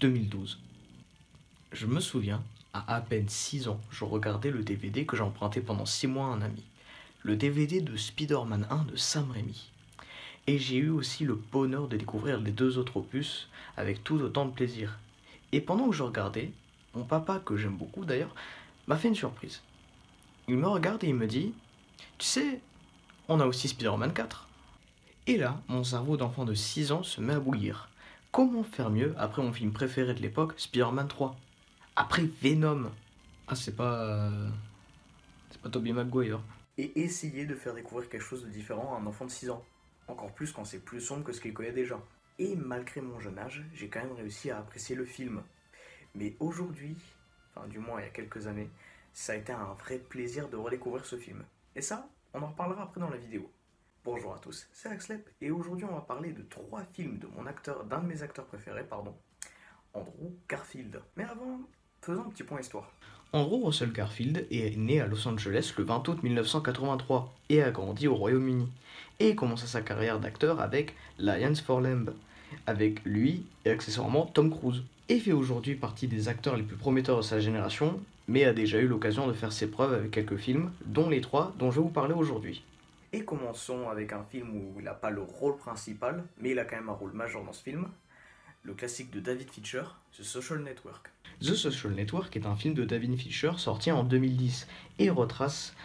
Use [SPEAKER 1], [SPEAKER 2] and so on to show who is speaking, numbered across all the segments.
[SPEAKER 1] 2012. Je me souviens, à peine 6 ans, je regardais le DVD que j'ai emprunté pendant 6 mois à un ami. Le DVD de Spider-Man 1 de Sam Raimi. Et j'ai eu aussi le bonheur de découvrir les 2 autres opus avec tout autant de plaisir. Et pendant que je regardais, mon papa, que j'aime beaucoup d'ailleurs, m'a fait une surprise. Il me regarde et il me dit « Tu sais, on a aussi Spider-Man 4 ». Et là, mon cerveau d'enfant de 6 ans se met à bouillir. Comment faire mieux après mon film préféré de l'époque, Spider-Man 3 ? Après Venom. Ah, c'est pas Tobey Maguire. Et essayer de faire découvrir quelque chose de différent à un enfant de 6 ans. Encore plus quand c'est plus sombre que ce qu'il connaît déjà. Et malgré mon jeune âge, j'ai quand même réussi à apprécier le film. Mais aujourd'hui, enfin du moins il y a quelques années, ça a été un vrai plaisir de redécouvrir ce film. Et ça, on en reparlera après dans la vidéo. Bonjour à tous, c'est Axlep, et aujourd'hui on va parler de 3 films d'un de mes acteurs préférés, Andrew Garfield. Mais avant, faisons un petit point histoire. Andrew Russell Garfield est né à Los Angeles le 20 août 1983 et a grandi au Royaume-Uni. Et commença sa carrière d'acteur avec Lions for Lamb, avec lui et accessoirement Tom Cruise. Et fait aujourd'hui partie des acteurs les plus prometteurs de sa génération, mais a déjà eu l'occasion de faire ses preuves avec quelques films, dont les 3 dont je vais vous parler aujourd'hui. Et commençons avec un film où il n'a pas le rôle principal, mais il a quand même un rôle majeur dans ce film, le classique de David Fincher, The Social Network. The Social Network est un film de David Fincher sorti en 2010 et retrace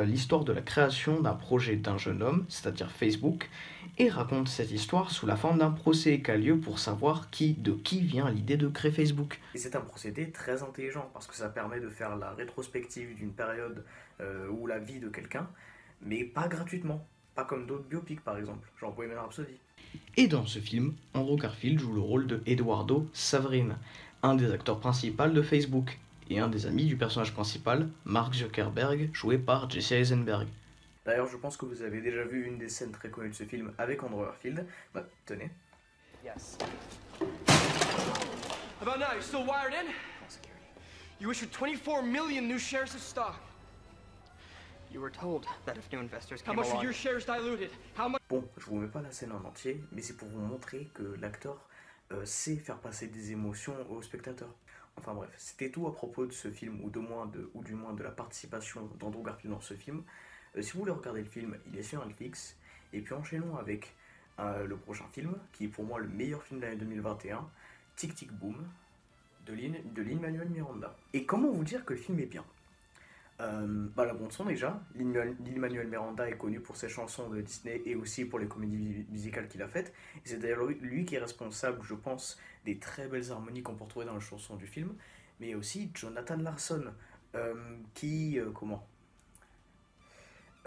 [SPEAKER 1] l'histoire de la création d'un projet d'un jeune homme, c'est-à-dire Facebook, et raconte cette histoire sous la forme d'un procès qui a lieu pour savoir de qui vient l'idée de créer Facebook. Et c'est un procédé très intelligent parce que ça permet de faire la rétrospective d'une période ou la vie de quelqu'un, mais pas gratuitement, pas comme d'autres biopics par exemple, genre Bohemian Rhapsody. Et dans ce film, Andrew Garfield joue le rôle de Eduardo Saverin, un des acteurs principaux de Facebook, et un des amis du personnage principal, Mark Zuckerberg, joué par Jesse Eisenberg. D'ailleurs, je pense que vous avez déjà vu une des scènes très connues de ce film avec Andrew Garfield. Bah, tenez.
[SPEAKER 2] Yes. About now, you're still wired in? Security. You issued 24 million new shares of stock. You were told that if new investors came along... How much of your shares diluted? How much... Bon, je vous mets pas la scène en entier, mais c'est pour vous montrer que l'acteur sait faire passer des émotions aux spectateurs. Enfin bref, c'était tout à propos de ce film, ou du moins de la participation d'Andrew Garfield dans ce film. Si vous voulez regarder le film, il est sur Netflix. Et puis enchaînons avec le prochain film, qui est pour moi le meilleur film de l'année 2021, Tic Tic Boom, de Lin-Manuel Miranda. Et comment vous dire que le film est bien ? La bande son déjà, Lin-Manuel Miranda est connu pour ses chansons de Disney et aussi pour les comédies musicales qu'il a faites. Et c'est d'ailleurs lui qui est responsable, je pense, des très belles harmonies qu'on peut retrouver dans les chansons du film. Mais aussi Jonathan Larson, qui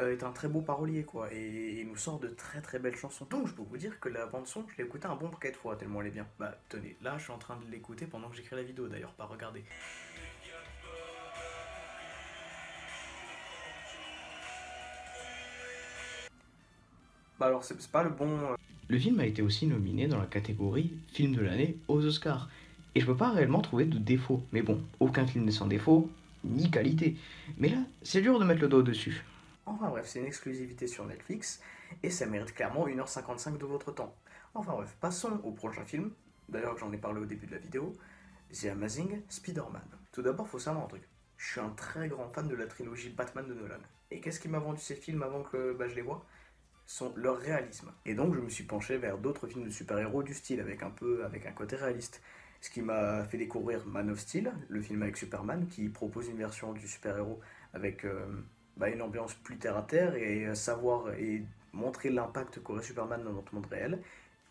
[SPEAKER 2] est un très beau parolier quoi, et nous sort de très très belles chansons. Donc je peux vous dire que la bande son, je l'ai écoutée un bon paquet de fois tellement elle est bien. Bah tenez, là je suis en train de l'écouter pendant que j'écris la vidéo d'ailleurs, pas regarder. Alors c'est pas le bon... Le film a été aussi nominé dans la catégorie film de l'année aux Oscars. Et je peux pas réellement trouver de défaut. Mais bon, aucun film n'est sans défaut, ni qualité. Mais là, c'est dur de mettre le doigt dessus. Enfin bref, c'est une exclusivité sur Netflix, et ça mérite clairement 1h55 de votre temps. Enfin bref, passons au prochain film. D'ailleurs, j'en ai parlé au début de la vidéo. The Amazing Spider-Man. Tout d'abord, faut savoir un truc. Je suis un très grand fan de la trilogie Batman de Nolan. Et qu'est-ce qui m'a vendu ces films avant que je les voie ? Leur réalisme. Et donc je me suis penché vers d'autres films de super-héros du style, avec un côté réaliste. Ce qui m'a fait découvrir Man of Steel, le film avec Superman, qui propose une version du super-héros avec une ambiance plus terre-à-terre et savoir et montrer l'impact qu'aurait Superman dans notre monde réel.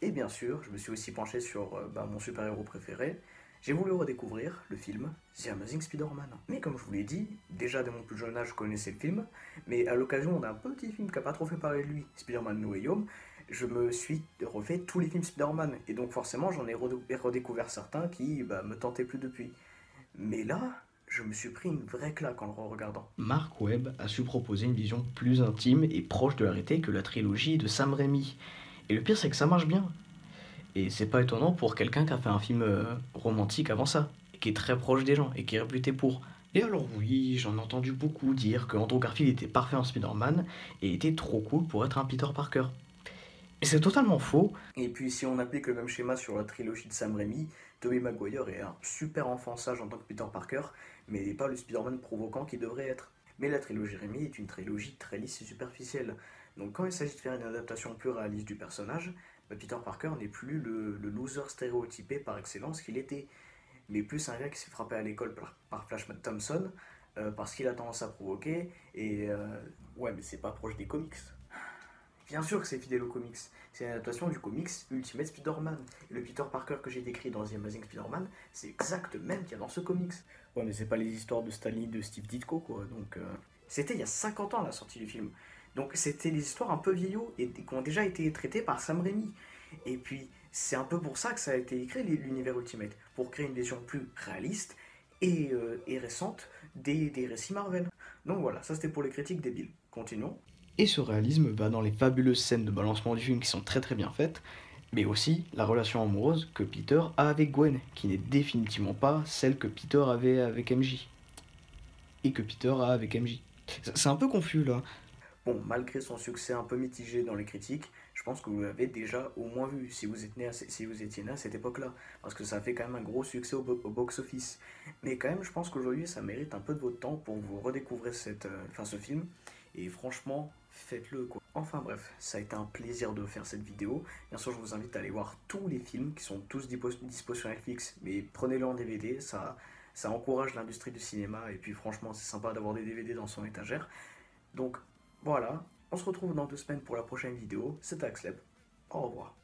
[SPEAKER 2] Et bien sûr, je me suis aussi penché sur mon super-héros préféré. J'ai voulu redécouvrir le film The Amazing Spider-Man. Mais comme je vous l'ai dit, déjà dès mon plus jeune âge je connaissais le film, mais à l'occasion d'un petit film qui n'a pas trop fait parler de lui, Spider-Man No Way Home, je me suis refait tous les films Spider-Man, et donc forcément j'en ai redécouvert certains qui me tentaient plus depuis. Mais là, je me suis pris une vraie claque en le re-regardant. Mark Webb a su proposer une vision plus intime et proche de la réalité que la trilogie de Sam Raimi. Et le pire c'est que ça marche bien. Et c'est pas étonnant pour quelqu'un qui a fait un film romantique avant ça, et qui est très proche des gens, et qui est réputé pour. Et alors oui, j'en ai entendu beaucoup dire que Andrew Garfield était parfait en Spider-Man, et était trop cool pour être un Peter Parker. Et c'est totalement faux. Et puis si on applique le même schéma sur la trilogie de Sam Raimi,
[SPEAKER 1] Tobey Maguire est un super enfant sage en tant que Peter Parker, mais il n'est pas le Spider-Man provoquant qu'il devrait être. Mais la trilogie Raimi est une trilogie très lisse et superficielle. Donc quand il s'agit de faire une adaptation plus réaliste du personnage, Peter Parker n'est plus le loser stéréotypé par excellence qu'il était, mais plus un gars qui s'est frappé à l'école par Flash Thompson, parce qu'il a tendance à provoquer, et ouais, mais c'est pas proche des comics. Bien sûr que c'est fidèle aux comics. C'est une adaptation du comics Ultimate Spider-Man. Et le Peter Parker que j'ai décrit dans The Amazing Spider-Man, c'est exact le même qu'il y a dans ce comics. Ouais, mais c'est pas les histoires de Stanley, de Steve Ditko, quoi. Donc, c'était il y a 50 ans la sortie du film. Donc, c'était des histoires un peu vieillots et qui ont déjà été traitées par Sam Raimi. Et puis, c'est un peu pour ça que ça a été écrit, l'univers Ultimate. Pour créer une vision plus réaliste et récente des récits Marvel. Donc voilà, ça c'était pour les critiques débiles. Continuons. Et ce réalisme va dans les fabuleuses scènes de balancement du film qui sont très très bien faites, mais aussi la relation amoureuse que Peter a avec Gwen, qui n'est définitivement pas celle que Peter avait avec MJ. Et que Peter a avec MJ. C'est un peu confus là. Bon, malgré son succès un peu mitigé dans les critiques, je pense que vous l'avez déjà au moins vu si vous, si vous étiez né à cette époque-là, parce que ça a fait quand même un gros succès au box-office. Mais quand même, je pense qu'aujourd'hui, ça mérite un peu de votre temps pour vous redécouvrir ce film, et franchement, faites-le quoi. Enfin bref, ça a été un plaisir de faire cette vidéo. Bien sûr, je vous invite à aller voir tous les films qui sont tous dispo sur Netflix, mais prenez-le en DVD, ça encourage l'industrie du cinéma, et puis franchement, c'est sympa d'avoir des DVD dans son étagère. Donc voilà, on se retrouve dans 2 semaines pour la prochaine vidéo. C'était Axleb. Au revoir.